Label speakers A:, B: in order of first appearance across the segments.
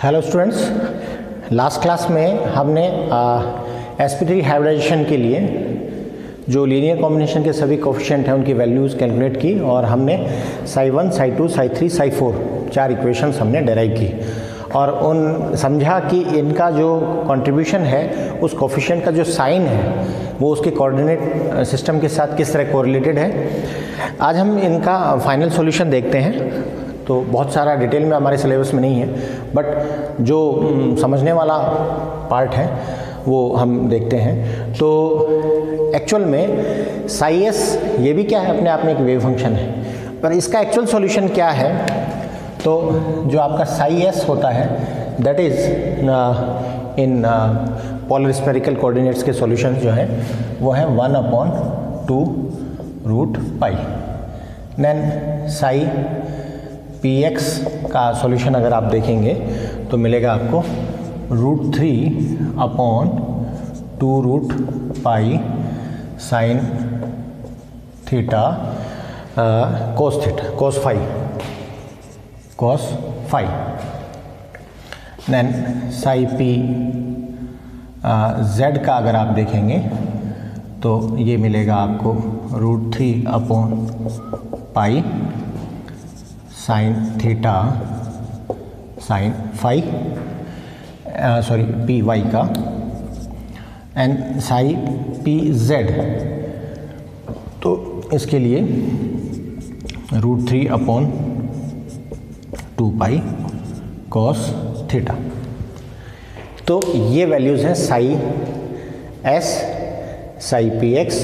A: Hello students, last class में हमने sp3 hybridisation के लिए जो लीनियर कॉम्बिनेशन के सभी कोफिशिएंट हैं उनकी वैल्यूज़ कैलकुलेट की और हमने psi1, psi2, psi3, psi4 चार इक्वेशंस हमने डेराइव की और उन समझा कि इनका जो कंट्रीब्यूशन है उस कोफिशिएंट का जो साइन है वो उसके कोऑर्डिनेट सिस्टम के साथ किस तरह कोरिलेटेड है। आज हम इनका फाइनल सॉल्यूशन देखते हैं। तो बहुत सारा डिटेल में हमारे सिलेबस में नहीं है, बट जो समझने वाला पार्ट है वो हम देखते हैं। तो एक्चुअल में साई एस ये भी क्या है, अपने आप में एक वेव फंक्शन है, पर इसका एक्चुअल सॉल्यूशन क्या है। तो जो आपका साई एस होता है that is in polar spherical coordinates के सॉल्यूशंस जो हैं वो है 1/2√π। देन साई px का सॉल्यूशन अगर आप देखेंगे तो मिलेगा आपको √3/2√π sine theta cos phi। Then psi p z का अगर आप देखेंगे तो ये मिलेगा आपको √3/π sine theta sine phi P Y का। एंड साई पी जेड तो इसके लिए √3/2π cos थीटा। तो ये वैल्यूज़ हैं psi s, psi p x,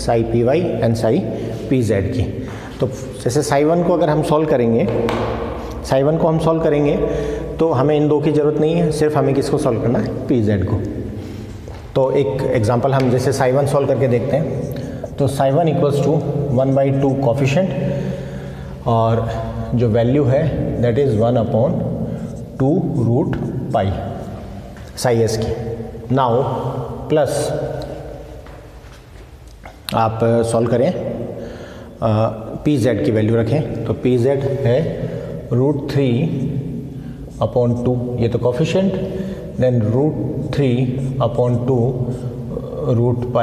A: psi p y and psi P z की। तो जैसे psi1 को अगर हम सॉल्व करेंगे, psi1 को हम सॉल्व करेंगे तो हमें इन दो की ज़रूरत नहीं है, सिर्फ हमें किसको सॉल्व करना है, pz को। तो एक एग्जांपल हम जैसे psi1 सॉल्व करके देखते हैं। तो psi1 इक्वल्स टू 1/2 कोफिशिएंट और जो वैल्यू है दैट इज़ 1/2√π साई एस की। नाउ प्लस आप सॉल्व करें, pz की वैल्यू रखें तो pz है √3/2, ये तो coefficient, then √3/2√π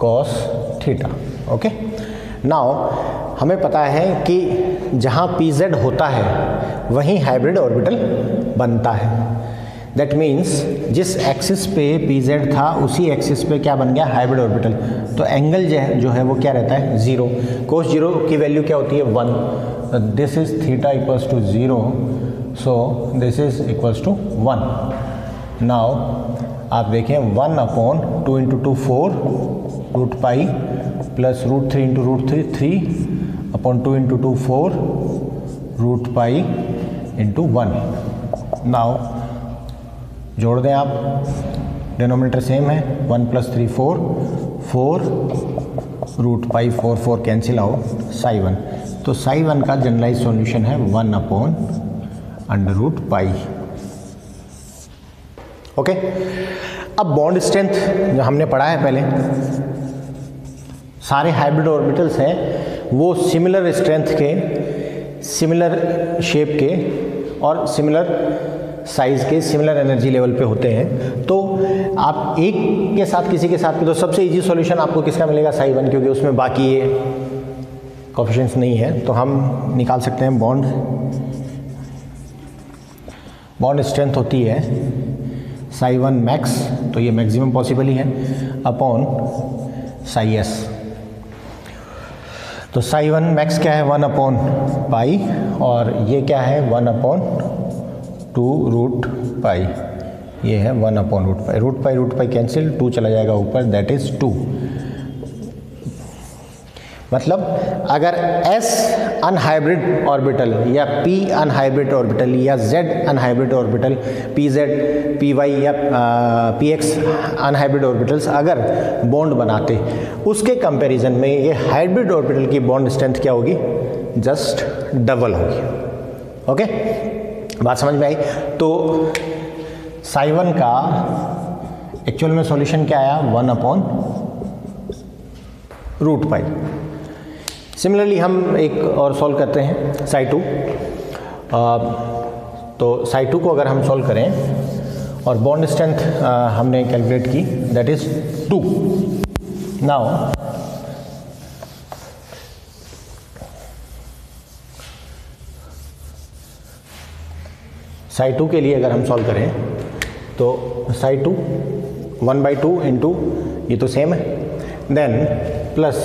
A: cos theta. Okay, now हमें पता है कि जहाँ pz होता है वहीं हाइब्रिड ऑर्बिटल बनता है। दैट मीन्स जिस एक्सिस पे pz था उसी एक्सिस पे क्या बन गया, हाइब्रिड ऑर्बिटल। तो एंगल जो है वो क्या रहता है, 0। cos 0 की वैल्यू क्या होती है, 1। This is theta equals to 0, so this is equals to 1। Now आप देखें 1/2 × 2 4√π प्लस √3 × √3 3/2 × 2 4√π × 1। नाउ जोड़ दें आप, डिनोमिनेटर सेम है, 1 + 3 4 4√π 4 4 कैंसिल आउट, psi1। तो psi1 का जनरलाइज सॉल्यूशन है 1/√π। ओके, अब बॉन्ड स्ट्रेंथ जो हमने पढ़ा है पहले, सारे हाइब्रिड ऑर्बिटल्स हैं वो सिमिलर स्ट्रेंथ के, सिमिलर शेप के और सिमिलर साइज के, सिमिलर एनर्जी लेवल पे होते हैं। तो आप एक के साथ किसी के साथ भी, तो सबसे इजी सॉल्यूशन आपको किसका मिलेगा, psi1, क्योंकि उसमें बाकी ये कोफिशिएंट्स नहीं है। तो हम निकाल सकते हैं बॉन्ड स्ट्रेंथ होती है psi1 मैक्स, तो ये मैक्सिमम पॉसिबल ही है, अपॉन साई एस। तो psi1 मैक्स क्या है, 1/π और ये क्या है 1/2√π, ये है 1/√π। √π कैंसिल, 2 चला जाएगा ऊपर, दैट इज 2। मतलब अगर s अनहाइब्रिड ऑर्बिटल या p अनहाइब्रिड ऑर्बिटल या z unhybrid orbital, pz, py या px अनहाइब्रिड ऑर्बिटल्स अगर बॉन्ड बनाते, उसके कंपैरिजन में ये हाइब्रिड ऑर्बिटल की बॉन्ड स्ट्रेंथ क्या होगी, जस्ट डबल होगी। ओके, बात समझ में आई। तो psi1 का एक्चुअल में सॉल्यूशन क्या आया, 1/√π। सिमिलरली हम एक और सॉल्व करते हैं psi2। तो साई 2 को अगर हम सॉल्व करें और बॉन्ड स्ट्रेंथ हमने कैलकुलेट की, दैट इज 2। नाउ साई 2 के लिए अगर हम सॉल्व करें तो साई 2 1/2 इंटू ये तो सेम है, then plus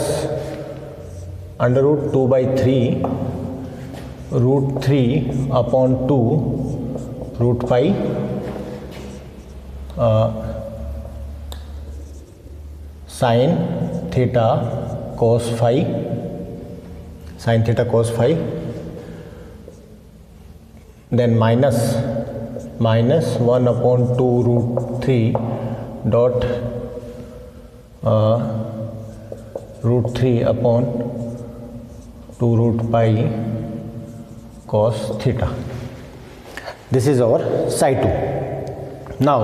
A: √2/3 √3/2 √π sine theta cos phi, sine theta cos phi, then minus 1/2 √3 dot √3/2 √π cos theta. This is our psi 2. Now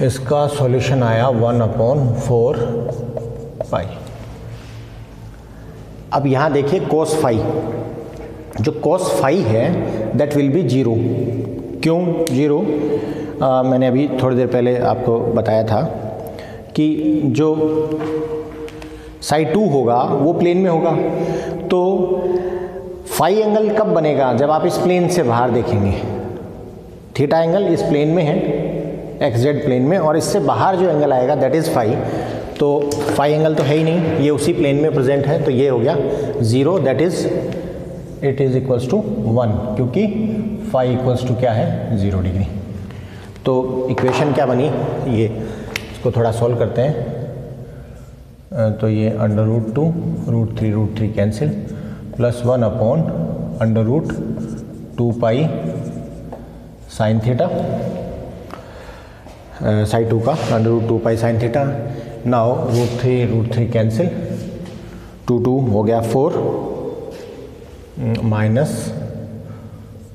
A: इसका सॉल्यूशन आया 1/4 पाई। अब यहाँ देखिए cos phi, जो cos phi है दैट विल बी 0। क्यों 0? मैंने अभी थोड़ी देर पहले आपको बताया था कि जो psi 2 होगा वो प्लेन में होगा, तो फाई एंगल कब बनेगा? जब आप इस प्लेन से बाहर देखेंगे। थीटा एंगल इस प्लेन में है, XZ प्लेन में, और इससे बाहर जो एंगल आएगा दैट इज़ फाई। तो फाई एंगल तो है ही नहीं, ये उसी प्लेन में प्रेजेंट है, तो ये हो गया 0, that is it is equals to 1, क्योंकि फाई इक्वल्स टू क्या है 0 डिग्री। तो इक्वेशन क्या बनी, ये इसको थोड़ा सॉल्व करते हैं। तो ये √2 √3 cancel, plus 1/√2π sine theta, psi 2 का √2π साइन थीटा। नाउ √3 कैंसिल, 2 हो गया 4 माइनस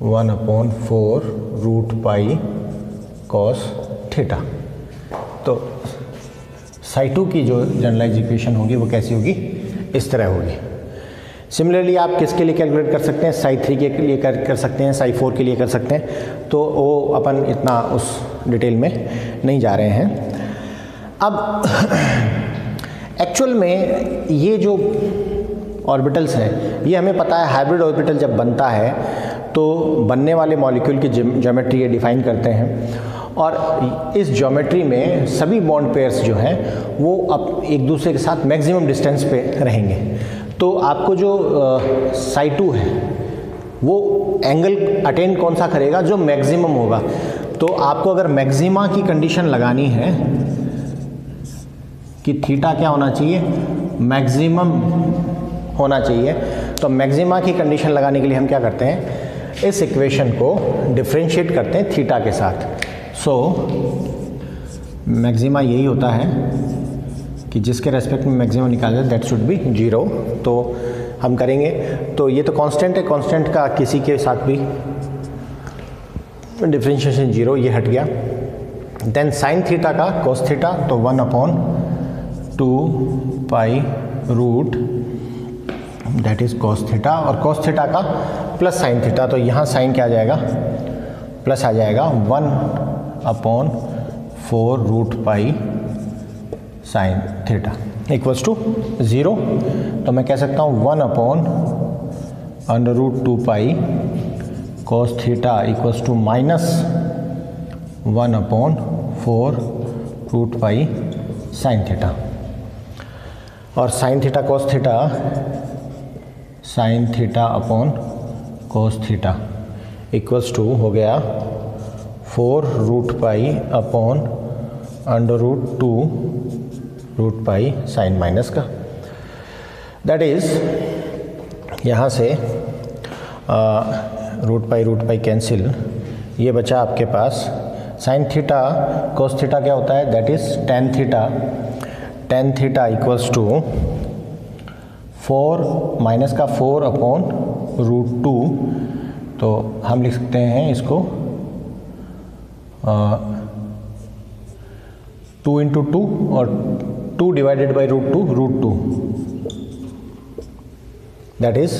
A: 1/4 √π cos थीटा। तो साई 2 की जो जनरलाइज इक्वेशन होगी वो कैसी होगी, इस तरह होगी। सिमिलरली आप किसके लिए कैलकुलेट कर सकते हैं, साई 3 के लिए कर सकते हैं, साई 4 के लिए कर सकते हैं, तो वो अपन इतना उस डिटेल में नहीं जा रहे हैं। अब एक्चुअल में ये जो ऑर्बिटल्स हैं, ये हमें पता है हाइब्रिड ऑर्बिटल जब बनता है तो बनने वाले मॉलिक्यूल की ज्योमेट्री ये डिफाइन करते हैं, और इस ज्योमेट्री में सभी बॉन्ड पेयर्स जो हैं वो अब एक दूसरे के साथ मैक्सिमम डिस्टेंस पे रहेंगे। तो आपको जो साई 2 है वो एंगल अटेन कौन सा करेगा, जो मैक्सिमम होगा। तो आपको अगर मैक्सिमा की कंडीशन लगानी है कि थीटा क्या होना चाहिए, मैक्सिमम होना चाहिए, तो मैक्सिमा की कंडीशन लगाने के लिए हम क्या करते हैं, इस इक्वेशन को डिफरेंशिएट करते हैं थीटा के साथ। सो मैक्सिमा यही होता है कि जिसके रेस्पेक्ट में मैक्सिमम निकाला जाए दैट शुड बी 0। तो हम करेंगे, तो ये तो कांस्टेंट है, कांस्टेंट का किसी के साथ भी डिफरेंशिएशन 0, ये हट गया। देन साइन थीटा का cos थीटा, तो 1/2π root that is cos theta, और cos थीटा का प्लस साइन थीटा, तो यहाँ साइन क्या आ जाएगा, प्लस आ जाएगा 1/4 √π साइन थीटा इक्वल्स टू 0। तो मैं कह सकता हूँ 1/√2π cos theta equals to minus 1/4 √π sine theta, और sine theta cos theta, sine theta upon cos theta equals to हो गया 4 √π अपॉन √2 √π साइन माइनस का। दैट इज यहाँ से √π कैंसिल, ये बचा आपके पास साइन थीटा cos थीटा क्या होता है, that is tan theta, tan theta equals to 4 minus का 4/√2, तो हम लिख सकते हैं इसको 2 × 2 और 2 divided by √2 √2, that is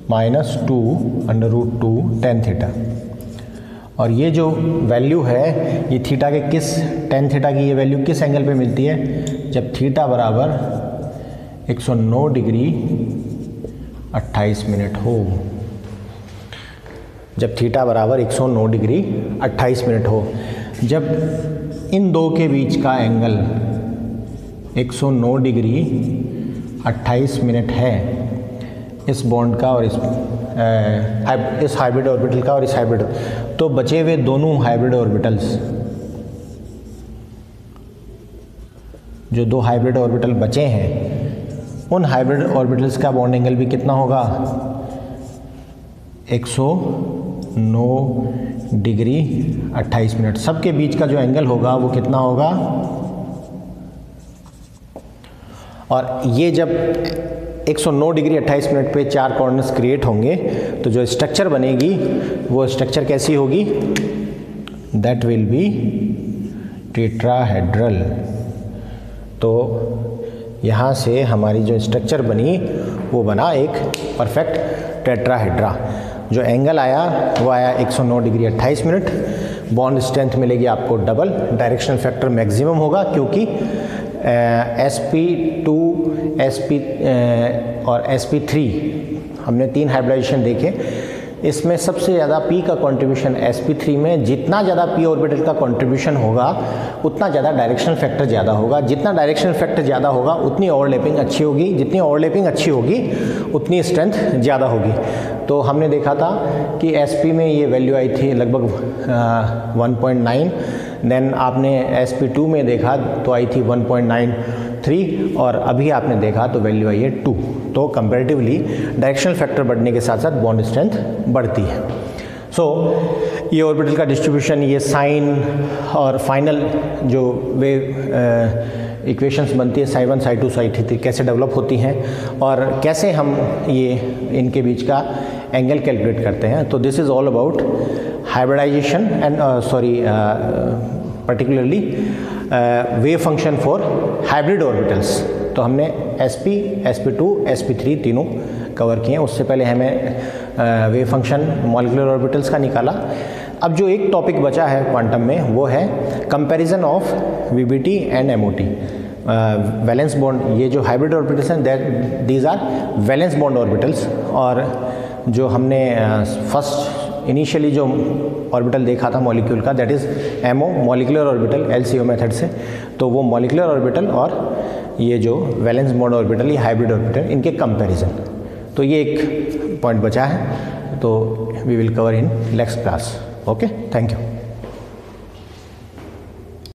A: -2 tan theta. और ये जो वैल्यू है ये थीटा के किस, tan थीटा की ये वैल्यू किस एंगल पे मिलती है, जब थीटा बराबर 109 डिग्री 28 मिनट हो। जब थीटा बराबर 109 डिग्री 28 मिनट हो, जब इन दो के बीच का एंगल 109 डिग्री 28 मिनट है, इस बॉन्ड का और इस हाइब्रिड ऑर्बिटल का और इस हाइब्रिड, तो बचे हुए दोनों हाइब्रिड ऑर्बिटल्स, जो दो हाइब्रिड ऑर्बिटल बचे हैं, उन हाइब्रिड ऑर्बिटल्स का बॉन्ड एंगल भी कितना होगा, 109 डिग्री 28 मिनट। सबके बीच का जो एंगल होगा वो कितना होगा, और ये जब 109 डिग्री 28 मिनट पे चार कॉर्नर्स क्रिएट होंगे तो जो स्ट्रक्चर बनेगी वो स्ट्रक्चर कैसी होगी, दैट विल बी टेट्राहेड्रल। तो यहाँ से हमारी जो स्ट्रक्चर बनी वो बना एक परफेक्ट टेट्राहेड्रा। जो एंगल आया वो आया 109 डिग्री 28 मिनट। बॉन्ड स्ट्रेंथ मिलेगी आपको डबल, डायरेक्शनल फैक्टर मैक्सिमम होगा क्योंकि sp2 sp और sp3 हमने तीन हाइब्रिडाइजेशन देखे, इसमें सबसे ज़्यादा p का कंट्रीब्यूशन sp3 में, जितना ज़्यादा p ऑर्बिटल का कंट्रीब्यूशन होगा उतना ज़्यादा डायरेक्शनल फैक्टर ज़्यादा होगा, जितना डायरेक्शनल फैक्टर ज़्यादा होगा उतनी ओवरलैपिंग अच्छी होगी, जितनी ओवरलैपिंग अच्छी होगी उतनी स्ट्रेंथ ज़्यादा होगी। तो हमने देखा था कि sp में ये वैल्यू आई थी लगभग 1.9, देन आपने sp2 में देखा तो आई थी 1.93 और अभी आपने देखा तो वैल्यू आई है 2। तो कंपैरेटिवली डायरेक्शनल फैक्टर बढ़ने के साथ साथ बॉन्ड स्ट्रेंथ बढ़ती है। सो ये ऑर्बिटल का डिस्ट्रीब्यूशन, ये साइन और फाइनल जो वेव इक्वेशंस बनती है psi1 psi2 psi3 कैसे डेवलप होती हैं और कैसे हम ये इनके बीच का एंगल कैलकुलेट करते हैं। तो this is all about hybridization and particularly wave function for hybrid orbitals. तो हमने sp, sp2, sp3 तीनों कवर किए हैं। उससे पहले हमें वेव फंक्शन मॉलिक्यूलर ऑर्बिटल्स का निकाला। अब जो एक टॉपिक बचा है क्वांटम में वो है comparison of VBT and MOT, valence bond. ये जो हाइब्रिड ऑर्बिटल्स हैं these are valence bond orbitals, और जो हमने फर्स्ट इनिशियली जो ऑर्बिटल देखा था मॉलिक्यूल का, that is MO, molecular orbital, LCO method से। तो वो मॉलिक्यूलर ऑर्बिटल और ये जो वैलेंस बॉन्ड ऑर्बिटल, ये हाइब्रिड ऑर्बिटल, इनके कंपैरिजन। तो ये एक पॉइंट बचा है, तो we will cover in next class. Okay, thank you.